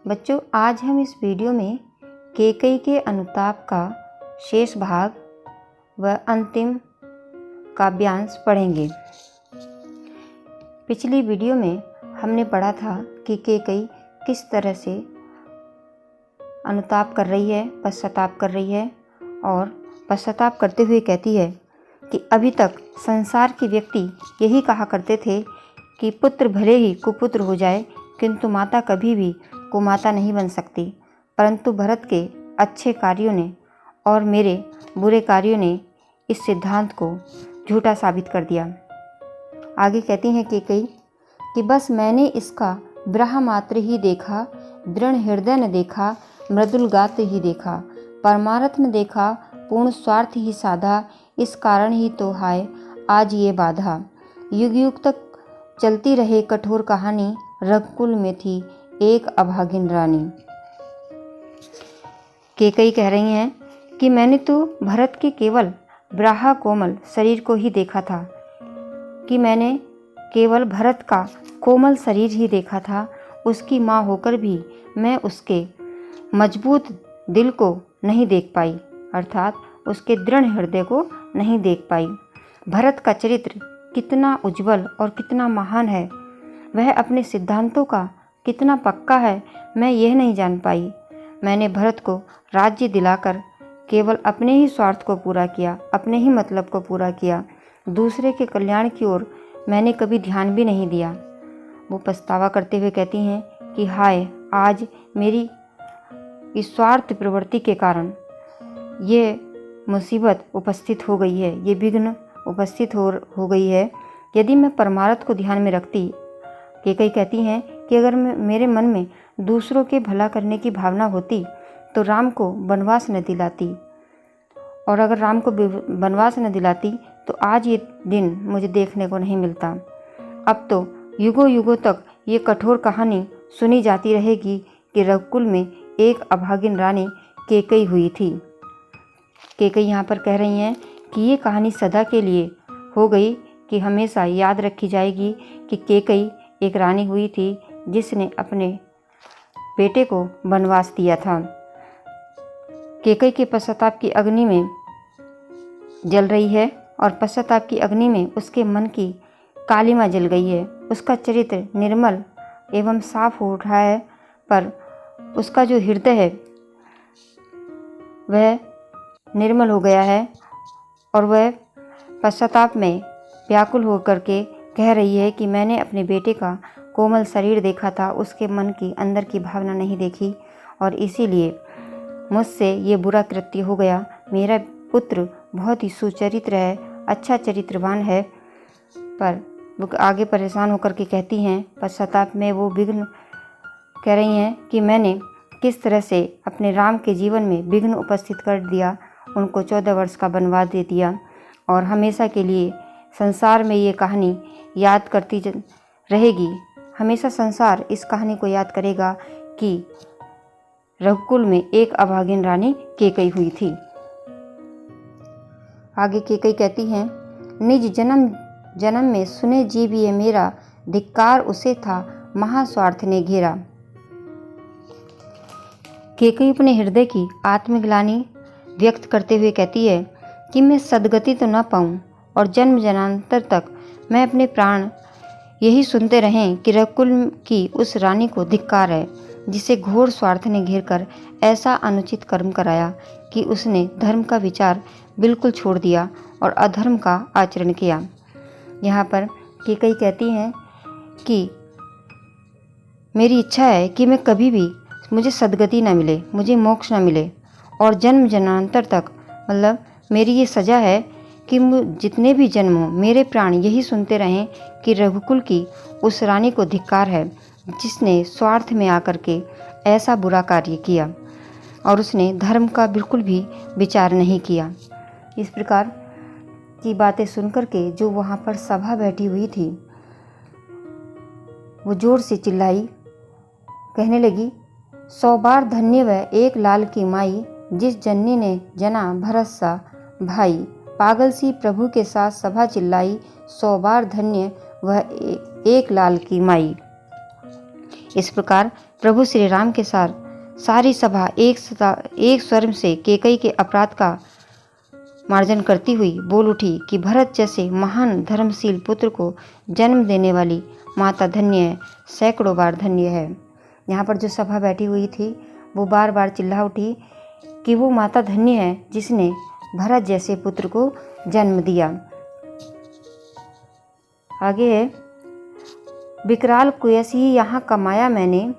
बच्चों, आज हम इस वीडियो में कैकेयी के अनुताप का शेष भाग व अंतिम काव्यांश पढ़ेंगे। पिछली वीडियो में हमने पढ़ा था कि कैकेयी किस तरह से अनुताप कर रही है, पश्चाताप कर रही है और पश्चाताप करते हुए कहती है कि अभी तक संसार के व्यक्ति यही कहा करते थे कि पुत्र भले ही कुपुत्र हो जाए किंतु माता कभी भी कुमाता नहीं बन सकती, परंतु भरत के अच्छे कार्यों ने और मेरे बुरे कार्यों ने इस सिद्धांत को झूठा साबित कर दिया। आगे कहती हैं कैकेयी कि बस मैंने इसका ब्रह मात्र ही देखा, दृढ़ हृदय न देखा, मृदुल गात्र ही देखा, परमार्थ न देखा, पूर्ण स्वार्थ ही साधा, इस कारण ही तो हाय आज ये बाधा। युग युग तक चलती रहे कठोर कहानी, रघुकुल में थी एक अभागिन रानी। कैकेयी कह रही हैं कि मैंने तो भरत के केवल ब्राहा कोमल शरीर को ही देखा था, कि मैंने केवल भरत का कोमल शरीर ही देखा था। उसकी माँ होकर भी मैं उसके मजबूत दिल को नहीं देख पाई, अर्थात उसके दृढ़ हृदय को नहीं देख पाई। भरत का चरित्र कितना उज्जवल और कितना महान है, वह अपने सिद्धांतों का कितना पक्का है, मैं यह नहीं जान पाई। मैंने भरत को राज्य दिलाकर केवल अपने ही स्वार्थ को पूरा किया, अपने ही मतलब को पूरा किया, दूसरे के कल्याण की ओर मैंने कभी ध्यान भी नहीं दिया। वो पछतावा करते हुए कहती हैं कि हाय आज मेरी इस स्वार्थ प्रवृत्ति के कारण ये मुसीबत उपस्थित हो गई है, ये विघ्न उपस्थित हो गई है। यदि मैं परमार्थ को ध्यान में रखती, कैकेयी कहती हैं कि अगर मेरे मन में दूसरों के भला करने की भावना होती तो राम को वनवास न दिलाती, और अगर राम को वनवास न दिलाती तो आज ये दिन मुझे देखने को नहीं मिलता। अब तो युगों युगों तक ये कठोर कहानी सुनी जाती रहेगी कि रघुकुल में एक अभागिन रानी कैकेयी हुई थी। कैकेयी यहाँ पर कह रही हैं कि ये कहानी सदा के लिए हो गई, कि हमेशा याद रखी जाएगी कि कैकेयी एक रानी हुई थी जिसने अपने बेटे को वनवास दिया था। कैकेयी के पश्चाताप की अग्नि में जल रही है और पश्चाताप की अग्नि में उसके मन की कालिमा जल गई है। उसका चरित्र निर्मल एवं साफ हो उठा है, पर उसका जो हृदय है वह निर्मल हो गया है और वह पश्चाताप में व्याकुल होकर के कह रही है कि मैंने अपने बेटे का कोमल शरीर देखा था, उसके मन की अंदर की भावना नहीं देखी और इसीलिए मुझसे ये बुरा कृत्य हो गया। मेरा पुत्र बहुत ही सुचरित्र है, अच्छा चरित्रवान है। पर वो आगे परेशान होकर के कहती हैं, पश्चाताप में वो विघ्न कह रही हैं कि मैंने किस तरह से अपने राम के जीवन में विघ्न उपस्थित कर दिया, उनको 14 वर्ष का वनवास दे दिया और हमेशा के लिए संसार में ये कहानी याद करती रहेगी। हमेशा संसार इस कहानी को याद करेगा कि रघुकुल में एक अभागिन रानी कैकेयी हुई थी। आगे कैकेयी कहती हैं, निज जन्म जन्म में सुने जीव ये मेरा, धिक्कार उसे था महास्वार्थ ने घेरा। कैकेयी अपने हृदय की आत्मग्लानि व्यक्त करते हुए कहती है कि मैं सद्गति तो न पाऊं और जन्म जन्मांतर तक मैं अपने प्राण यही सुनते रहें कि रघुकुल की उस रानी को धिक्कार है, जिसे घोर स्वार्थ ने घेर कर ऐसा अनुचित कर्म कराया कि उसने धर्म का विचार बिल्कुल छोड़ दिया और अधर्म का आचरण किया। यहाँ पर कैकेयी कहती हैं कि मेरी इच्छा है कि मैं कभी भी मुझे सद्गति न मिले, मुझे मोक्ष न मिले और जन्म जन्मांतर तक, मतलब मेरी ये सज़ा है कि जितने भी जन्म हो मेरे प्राण यही सुनते रहें कि रघुकुल की उस रानी को धिक्कार है, जिसने स्वार्थ में आकर के ऐसा बुरा कार्य किया और उसने धर्म का बिल्कुल भी विचार नहीं किया। इस प्रकार की बातें सुनकर के जो वहाँ पर सभा बैठी हुई थी वो जोर से चिल्लाई, कहने लगी, 100 बार धन्य वह एक लाल की माई, जिस जननी ने जना भरत सा भाई। पागल सी प्रभु के साथ सभा चिल्लाई, 100 बार धन्य वह एक लाल की माई। इस प्रकार प्रभु श्री राम के साथ सारी सभा एक स्वर से कैकेयी के अपराध का मार्जन करती हुई बोल उठी कि भरत जैसे महान धर्मशील पुत्र को जन्म देने वाली माता धन्य है, सैकड़ों बार धन्य है। यहाँ पर जो सभा बैठी हुई थी वो बार बार चिल्ला उठी कि वो माता धन्य है जिसने भरत जैसे पुत्र को जन्म दिया। आगे है, विकराल कुयसी यहाँ कमाया मैंने,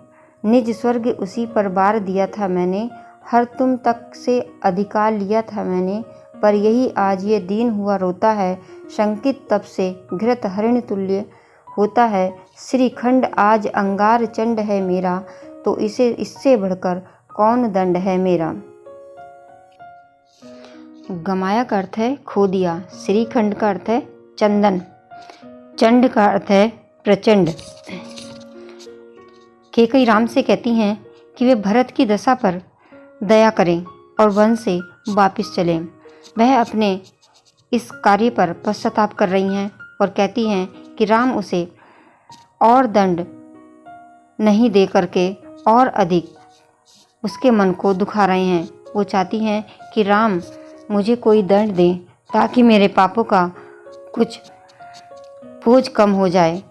निज स्वर्ग उसी पर बार दिया था मैंने, हर तुम तक से अधिकार लिया था मैंने, पर यही आज ये दीन हुआ रोता है, शंकित तब से घृत हरिण तुल्य होता है, श्रीखंड आज अंगार चंड है मेरा, तो इसे इससे बढ़कर कौन दंड है मेरा। गमाया का अर्थ है खो दिया, श्रीखंड का अर्थ है चंदन, चंड का अर्थ है प्रचंड। कैकेयी राम से कहती हैं कि वे भरत की दशा पर दया करें और वन से वापस चलें। वह अपने इस कार्य पर पश्चाताप कर रही हैं और कहती हैं कि राम उसे और दंड नहीं दे करके और अधिक उसके मन को दुखा रहे हैं। वो चाहती हैं कि राम मुझे कोई दंड दें ताकि मेरे पापों का कुछ बोझ कम हो जाए।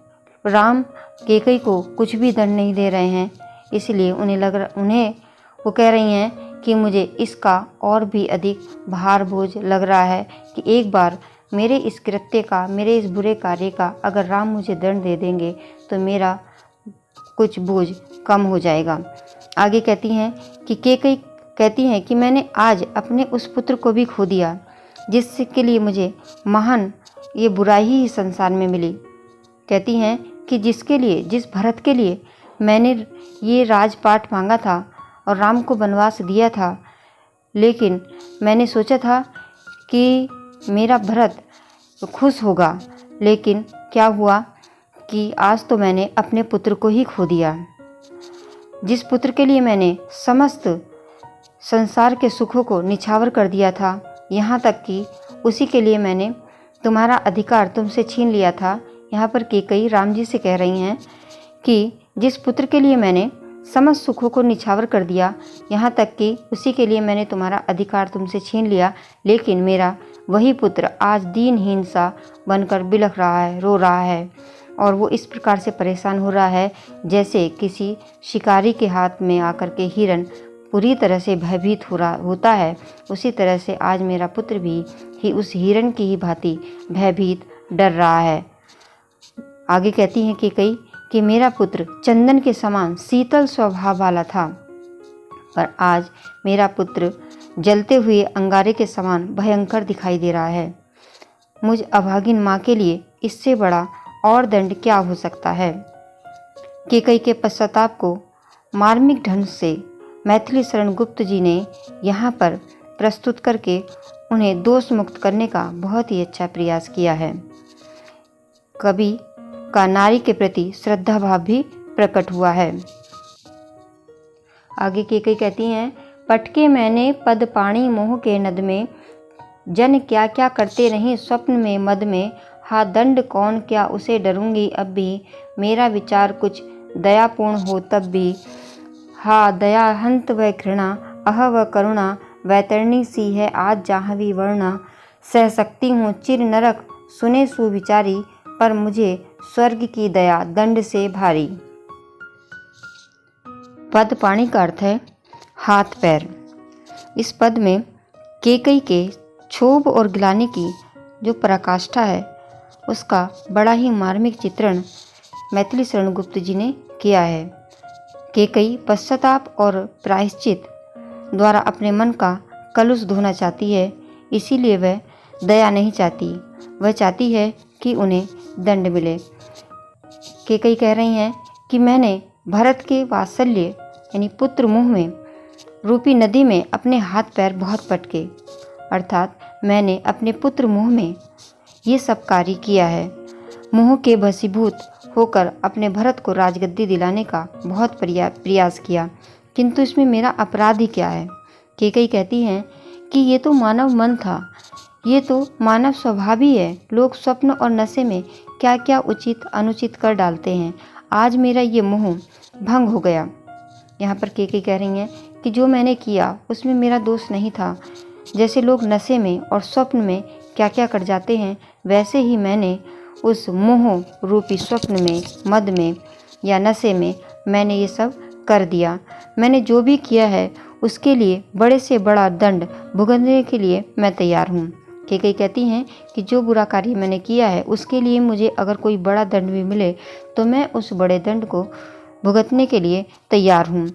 राम कैकेयी को कुछ भी दंड नहीं दे रहे हैं, इसलिए उन्हें वो कह रही हैं कि मुझे इसका और भी अधिक भार बोझ लग रहा है कि एक बार मेरे इस कृत्य का, मेरे इस बुरे कार्य का अगर राम मुझे दंड दे देंगे तो मेरा कुछ बोझ कम हो जाएगा। आगे कहती हैं कि कैकेयी कहती हैं कि मैंने आज अपने उस पुत्र को भी खो दिया जिसके लिए मुझे महान ये बुराई ही संसार में मिली। कहती हैं कि जिस भरत के लिए मैंने ये राजपाट मांगा था और राम को वनवास दिया था, लेकिन मैंने सोचा था कि मेरा भरत खुश होगा, लेकिन क्या हुआ कि आज तो मैंने अपने पुत्र को ही खो दिया। जिस पुत्र के लिए मैंने समस्त संसार के सुखों को निछावर कर दिया था, यहाँ तक कि उसी के लिए मैंने तुम्हारा अधिकार तुमसे छीन लिया था। यहाँ पर कैकेयी राम जी से कह रही हैं कि जिस पुत्र के लिए मैंने समस्त सुखों को निछावर कर दिया, यहाँ तक कि उसी के लिए मैंने तुम्हारा अधिकार तुमसे छीन लिया, लेकिन मेरा वही पुत्र आज दीनहीन सा बनकर बिलख रहा है, रो रहा है और वो इस प्रकार से परेशान हो रहा है जैसे किसी शिकारी के हाथ में आकर के हिरन पूरी तरह से भयभीत होता है। उसी तरह से आज मेरा पुत्र भी उस हिरन की ही भांति भयभीत डर रहा है। आगे कहती हैं कैकेयी कि मेरा पुत्र चंदन के समान शीतल स्वभाव वाला था, पर आज मेरा पुत्र जलते हुए अंगारे के समान भयंकर दिखाई दे रहा है। मुझ अभागिन माँ के लिए इससे बड़ा और दंड क्या हो सकता है। कैकेयी के पश्चाताप को मार्मिक ढंग से मैथिली शरण गुप्त जी ने यहाँ पर प्रस्तुत करके उन्हें दोष मुक्त करने का बहुत ही अच्छा प्रयास किया है। कवि का नारी के प्रति श्रद्धा भाव भी प्रकट हुआ है। आगे कैकेयी कहती हैं, पटके मैंने पद पाणी मोह के नद में, जन क्या क्या करते नहीं स्वप्न में मद में, हा दंड कौन क्या उसे डरूंगी अब भी, मेरा विचार कुछ दयापूर्ण हो तब भी, हा दया हंत व घृणा, अह व करुणा, वैतरणी सी है आज जाहवी वर्णा, सह सकती हूँ चिर नरक सुने सुविचारी, पर मुझे स्वर्ग की दया दंड से भारी। पद पाणी का अर्थ है हाथ पैर। इस पद में कैकेयी के क्षोभ और गिलानी की जो पराकाष्ठा है उसका बड़ा ही मार्मिक चित्रण मैथिली शरण गुप्त जी ने किया है। कैकेयी पश्चाताप और प्रायश्चित द्वारा अपने मन का कलुष धोना चाहती है, इसीलिए वह दया नहीं चाहती, वह चाहती है कि उन्हें दंड मिले। कैकेयी कह रही हैं कि मैंने भरत के वात्सल्य यानी पुत्र मुँह में रूपी नदी में अपने हाथ पैर बहुत पटके, अर्थात मैंने अपने पुत्र मुँह में ये सब कार्य किया है। मोह के वशीभूत होकर अपने भरत को राजगद्दी दिलाने का बहुत प्रयास किया, किंतु इसमें मेरा अपराध ही क्या है। कैकेयी कहती हैं कि ये तो मानव मन था, ये तो मानव स्वभाव ही है। लोग स्वप्न और नशे में क्या क्या उचित अनुचित कर डालते हैं। आज मेरा ये मोह भंग हो गया। यहाँ पर केकई कह रही हैं कि जो मैंने किया उसमें मेरा दोष नहीं था। जैसे लोग नशे में और स्वप्न में क्या क्या कर जाते हैं, वैसे ही मैंने उस मोह रूपी स्वप्न में, मद में या नशे में मैंने ये सब कर दिया। मैंने जो भी किया है उसके लिए बड़े से बड़ा दंड भुगतने के लिए मैं तैयार हूँ। केकई कहती हैं कि जो बुरा कार्य मैंने किया है उसके लिए मुझे अगर कोई बड़ा दंड भी मिले तो मैं उस बड़े दंड को भुगतने के लिए तैयार हूँ।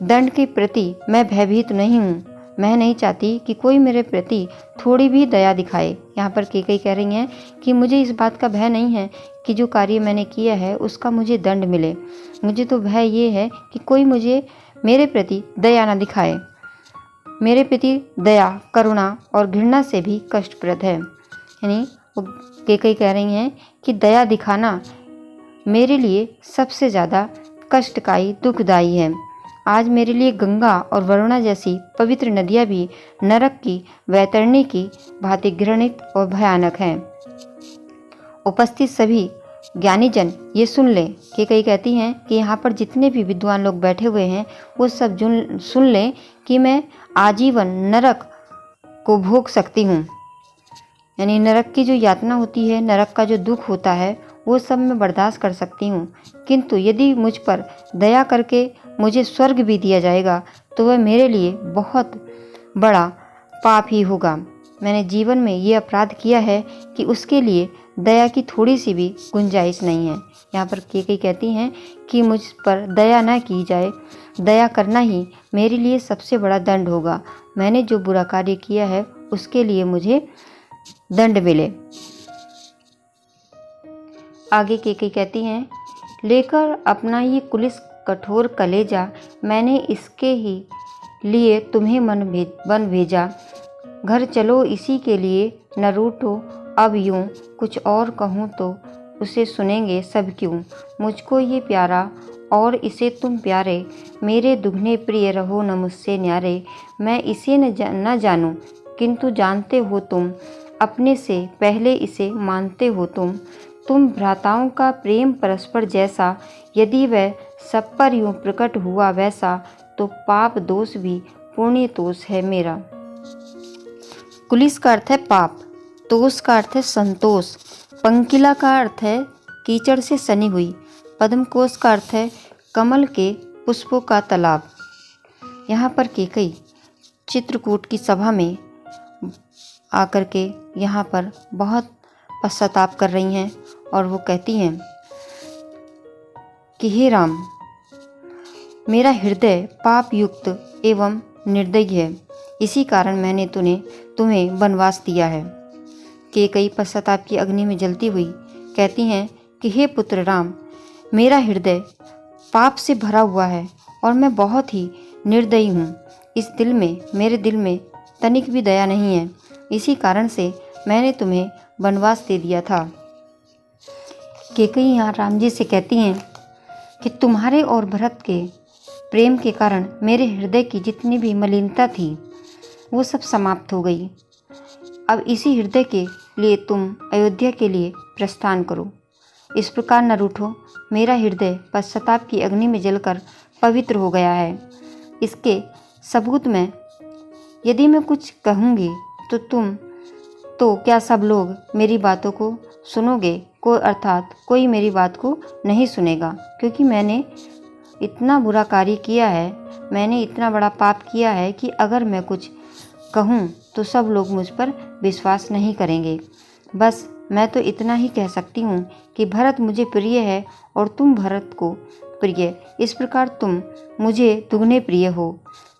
दंड के प्रति मैं भयभीत नहीं हूँ। मैं नहीं चाहती कि कोई मेरे प्रति थोड़ी भी दया दिखाए। यहाँ पर केकई कह रही हैं कि मुझे इस बात का भय नहीं है कि जो कार्य मैंने किया है उसका मुझे दंड मिले। मुझे तो भय ये है कि कोई मेरे प्रति दया ना दिखाए। मेरे प्रति दया, करुणा और घृणा से भी कष्टप्रद है। यानी वो केकई कह रही हैं कि दया दिखाना मेरे लिए सबसे ज़्यादा कष्टकारी, दुखदायी है। आज मेरे लिए गंगा और वरुणा जैसी पवित्र नदियाँ भी नरक की वैतरणी की भांति घृणित और भयानक हैं। उपस्थित सभी ज्ञानीजन ये सुन लें। केकई कहती हैं कि यहाँ पर जितने भी विद्वान लोग बैठे हुए हैं वो सब सुन लें कि मैं आजीवन नरक को भोग सकती हूँ। यानी नरक की जो यातना होती है, नरक का जो दुख होता है, वो सब मैं बर्दाश्त कर सकती हूँ। किंतु यदि मुझ पर दया करके मुझे स्वर्ग भी दिया जाएगा तो वह मेरे लिए बहुत बड़ा पाप ही होगा। मैंने जीवन में ये अपराध किया है कि उसके लिए दया की थोड़ी सी भी गुंजाइश नहीं है। यहाँ पर केकई कहती हैं कि मुझ पर दया ना की जाए, दया करना ही मेरे लिए सबसे बड़ा दंड होगा। मैंने जो बुरा कार्य किया है उसके लिए मुझे दंड मिले। आगे केकई कहती हैं, लेकर अपना ये कुलिस कठोर कलेजा मैंने इसके ही लिए तुम्हें बन भेजा। घर चलो इसी के लिए, न रूठो अब यूं, कुछ और कहूँ तो उसे सुनेंगे सब क्यों। मुझको ये प्यारा और इसे तुम प्यारे, मेरे दुगने प्रिय रहो न मुझसे न्यारे। मैं इसे न जानूं किंतु जानते हो तुम, अपने से पहले इसे मानते हो तुम भ्राताओं का प्रेम परस्पर जैसा, यदि वह सब पर यूं प्रकट हुआ वैसा, तो पाप दोष भी पुण्य दोष है मेरा। कुलिस का अर्थ है पाप, तोष का अर्थ है संतोष, पंकिला का अर्थ है कीचड़ से सनी हुई, पद्मकोश का अर्थ है कमल के पुष्पों का तालाब। यहाँ पर केकई चित्रकूट की सभा में आकर के यहाँ पर बहुत पश्चाताप कर रही हैं और वो कहती हैं कि हे राम, मेरा हृदय पाप युक्त एवं निर्दयी है, इसी कारण मैंने तुम्हें वनवास दिया है। केकई पश्चाताप की अग्नि में जलती हुई कहती हैं कि हे पुत्र राम, मेरा हृदय पाप से भरा हुआ है और मैं बहुत ही निर्दयी हूँ। मेरे दिल में तनिक भी दया नहीं है, इसी कारण से मैंने तुम्हें वनवास दे दिया था। केकई यहाँ राम जी से कहती हैं कि तुम्हारे और भरत के प्रेम के कारण मेरे हृदय की जितनी भी मलिनता थी वो सब समाप्त हो गई। अब इसी हृदय के लिए तुम अयोध्या के लिए प्रस्थान करो। इस प्रकार न रूठो, मेरा हृदय पश्चाताप की अग्नि में जलकर पवित्र हो गया है। इसके सबूत में यदि मैं कुछ कहूँगी तो क्या सब लोग मेरी बातों को सुनोगे? कोई मेरी बात को नहीं सुनेगा, क्योंकि मैंने इतना बुरा कार्य किया है, मैंने इतना बड़ा पाप किया है कि अगर मैं कुछ कहूँ तो सब लोग मुझ पर विश्वास नहीं करेंगे। बस मैं तो इतना ही कह सकती हूँ कि भरत मुझे प्रिय है और तुम भरत को प्रिय, इस प्रकार तुम मुझे दुगने प्रिय हो।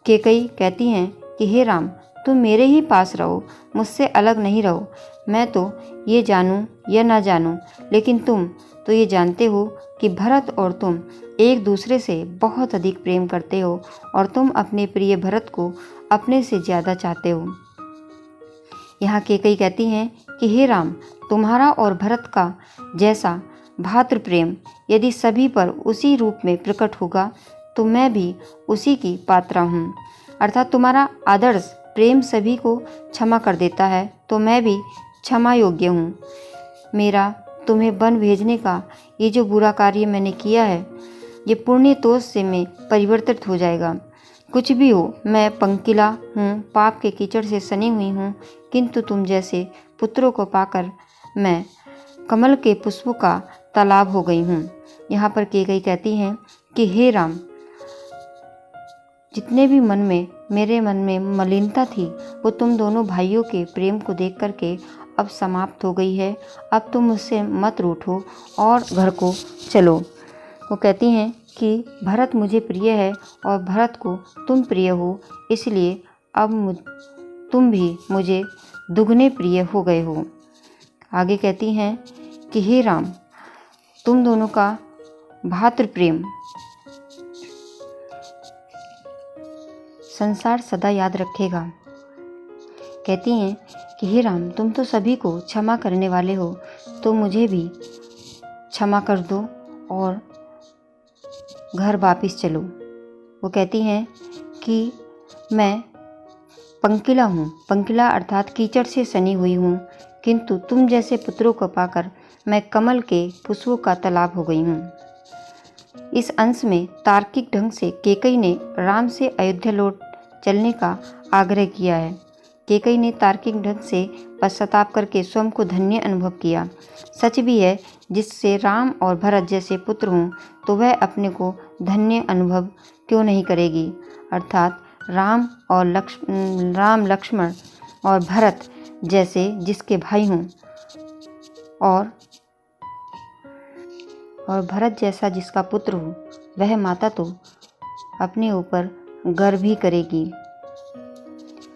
केकई कहती हैं कि हे राम, तुम मेरे ही पास रहो, मुझसे अलग नहीं रहो। मैं तो ये जानूं या ना जानूं, लेकिन तुम तो ये जानते हो कि भरत और तुम एक दूसरे से बहुत अधिक प्रेम करते हो और तुम अपने प्रिय भरत को अपने से ज़्यादा चाहते हो। यहाँ केकई कहती हैं कि हे राम, तुम्हारा और भरत का जैसा भातृ प्रेम यदि सभी पर उसी रूप में प्रकट होगा तो मैं भी उसी की पात्रा हूँ। अर्थात तुम्हारा आदर्श प्रेम सभी को क्षमा कर देता है तो मैं भी क्षमा योग्य हूँ। मेरा तुम्हें वन भेजने का ये जो बुरा कार्य मैंने किया है, ये पुण्य तोष से मैं परिवर्तित हो जाएगा। कुछ भी हो, मैं पंकिला हूँ, पाप के कीचड़ से सनी हुई हूँ, किंतु तुम जैसे पुत्रों को पाकर मैं कमल के पुष्पों का तालाब हो गई हूँ। यहाँ पर कैकेयी कहती हैं कि हे राम, जितने भी मेरे मन में मलिनता थी, वो तुम दोनों भाइयों के प्रेम को देख करके अब समाप्त हो गई है। अब तुम मुझसे मत रूठो और घर को चलो। वो कहती हैं कि भरत मुझे प्रिय है और भरत को तुम प्रिय हो, इसलिए अब तुम भी मुझे दुगने प्रिय हो गए हो। आगे कहती हैं कि हे राम, तुम दोनों का भातृ प्रेम संसार सदा याद रखेगा। कहती हैं कि हे राम, तुम तो सभी को क्षमा करने वाले हो, तो मुझे भी क्षमा कर दो और घर वापस चलो। वो कहती हैं कि मैं पंकिला हूँ, पंकिला अर्थात कीचड़ से सनी हुई हूँ, किंतु तुम जैसे पुत्रों को पाकर मैं कमल के पुष्पों का तालाब हो गई हूँ। इस अंश में तार्किक ढंग से कैकेयी ने राम से अयोध्या लौट चलने का आग्रह किया है। कैकेयी ने तार्किक ढंग से पश्चाताप करके स्वयं को धन्य अनुभव किया। सच भी है, जिससे राम और भरत जैसे पुत्र हों तो वह अपने को धन्य अनुभव क्यों नहीं करेगी। अर्थात राम, लक्ष्मण और भरत जैसे जिसके भाई हों और भरत जैसा जिसका पुत्र हो, वह माता तो अपने ऊपर गर्व ही करेगी।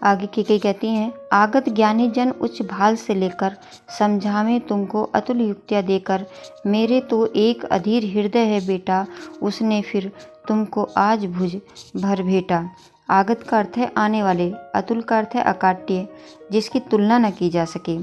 आगे कैकेयी कहती हैं, आगत ज्ञानी जन उच्च भाल से लेकर समझावे तुमको अतुल युक्तियाँ देकर, मेरे तो एक अधीर हृदय है बेटा, उसने फिर तुमको आज भुज भर भेटा। आगत का अर्थ है आने वाले, अतुल का अर्थ है अकाट्य, जिसकी तुलना न की जा सके।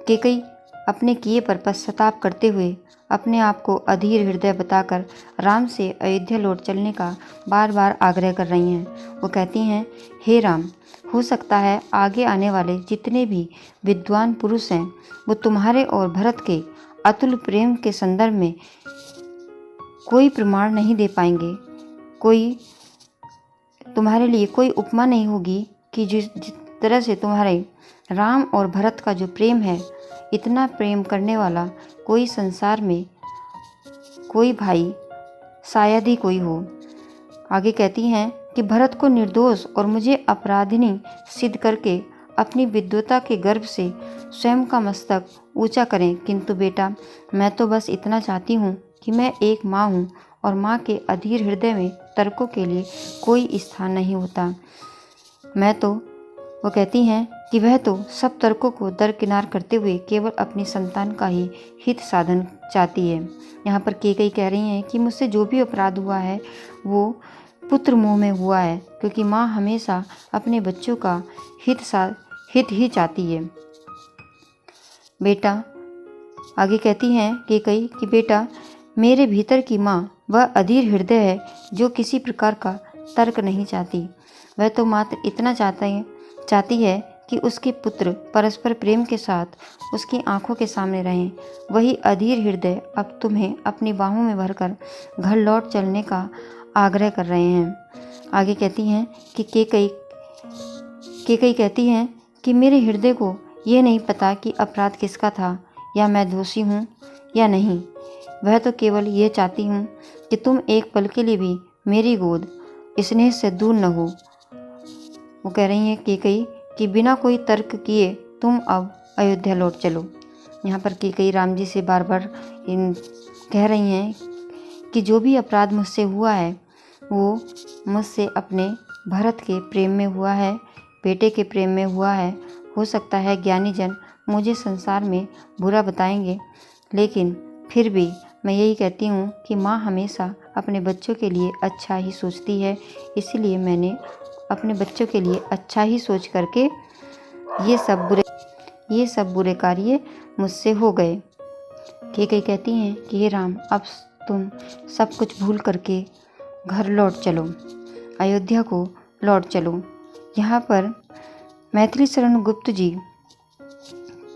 कैकेयी अपने किए पर पश्चाताप करते हुए अपने आप को अधीर हृदय बताकर राम से अयोध्या लौट चलने का बार बार आग्रह कर रही हैं। वो कहती हैं, हे राम, हो सकता है आगे आने वाले जितने भी विद्वान पुरुष हैं, वो तुम्हारे और भरत के अतुल प्रेम के संदर्भ में कोई प्रमाण नहीं दे पाएंगे। तुम्हारे लिए कोई उपमा नहीं होगी कि जिस तरह से तुम्हारे राम और भरत का जो प्रेम है, इतना प्रेम करने वाला कोई संसार में कोई भाई शायद ही कोई हो। आगे कहती हैं कि भरत को निर्दोष और मुझे अपराधिनी सिद्ध करके अपनी विद्वता के गर्व से स्वयं का मस्तक ऊंचा करें, किंतु बेटा, मैं तो बस इतना चाहती हूँ कि मैं एक माँ हूँ और माँ के अधीर हृदय में तर्कों के लिए कोई स्थान नहीं होता। वो कहती हैं कि वह तो सब तर्कों को दरकिनार करते हुए केवल अपनी संतान का ही हित साधन चाहती है। यहाँ पर कैकेयी कह रही हैं कि मुझसे जो भी अपराध हुआ है वो पुत्र मोह में हुआ है, क्योंकि माँ हमेशा अपने बच्चों का हित ही चाहती है। बेटा, आगे कहती हैं कैकेयी कि बेटा, मेरे भीतर की माँ वह अधीर हृदय है जो किसी प्रकार का तर्क नहीं चाहती। वह तो मात्र इतना चाहती है कि उसके पुत्र परस्पर प्रेम के साथ उसकी आंखों के सामने रहें। वही अधीर हृदय अब तुम्हें अपनी बाहों में भरकर घर लौट चलने का आग्रह कर रहे हैं। आगे कहती हैं कि कैकेयी कहती हैं कि मेरे हृदय को यह नहीं पता कि अपराध किसका था, या मैं दोषी हूँ या नहीं। वह तो केवल ये चाहती हूँ कि तुम एक पल के लिए भी मेरी गोद स्नेह से दूर न हो। वो कह रही हैं कैकेयी कि बिना कोई तर्क किए तुम अब अयोध्या लौट चलो। यहाँ पर कैकेयी राम जी से बार बार कह रही हैं कि जो भी अपराध मुझसे हुआ है वो मुझसे अपने भरत के प्रेम में हुआ है, बेटे के प्रेम में हुआ है। हो सकता है ज्ञानी जन मुझे संसार में बुरा बताएंगे, लेकिन फिर भी मैं यही कहती हूँ कि माँ हमेशा अपने बच्चों के लिए अच्छा ही सोचती है, इसलिए मैंने अपने बच्चों के लिए अच्छा ही सोच करके ये सब बुरे कार्य मुझसे हो गए। कैकेयी कहती हैं कि हे राम, अब तुम सब कुछ भूल करके घर लौट चलो, अयोध्या को लौट चलो। यहाँ पर मैथिली शरण गुप्त जी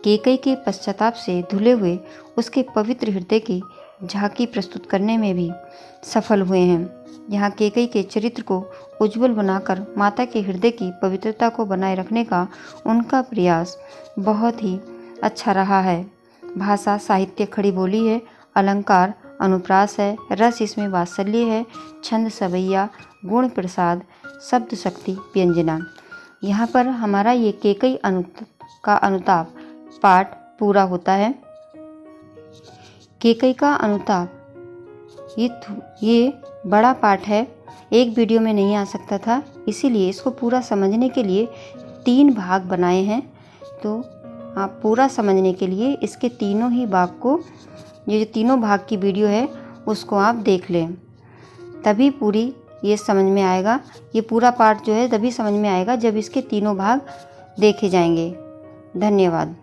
कैकेयी के पश्चाताप से धुले हुए उसके पवित्र हृदय की झांकी प्रस्तुत करने में भी सफल हुए हैं। यहाँ कैकेयी के चरित्र को उज्जवल बनाकर माता के हृदय की पवित्रता को बनाए रखने का उनका प्रयास बहुत ही अच्छा रहा है। भाषा साहित्य खड़ी बोली है, अलंकार अनुप्रास है, रस इसमें वात्सल्य है, छंद सवैया, गुण प्रसाद, शब्द शक्ति व्यंजना। यहाँ पर हमारा ये कैकेयी का अनुताप पाठ पूरा होता है। कैकेयी का अनुताप ये बड़ा पाठ है, एक वीडियो में नहीं आ सकता था, इसीलिए इसको पूरा समझने के लिए 3 भाग बनाए हैं। तो आप पूरा समझने के लिए इसके तीनों ही भाग को, ये जो तीनों भाग की वीडियो है उसको आप देख लें, तभी पूरी ये समझ में आएगा। ये पूरा पाठ जो है तभी समझ में आएगा जब इसके तीनों भाग देखे जाएंगे। धन्यवाद।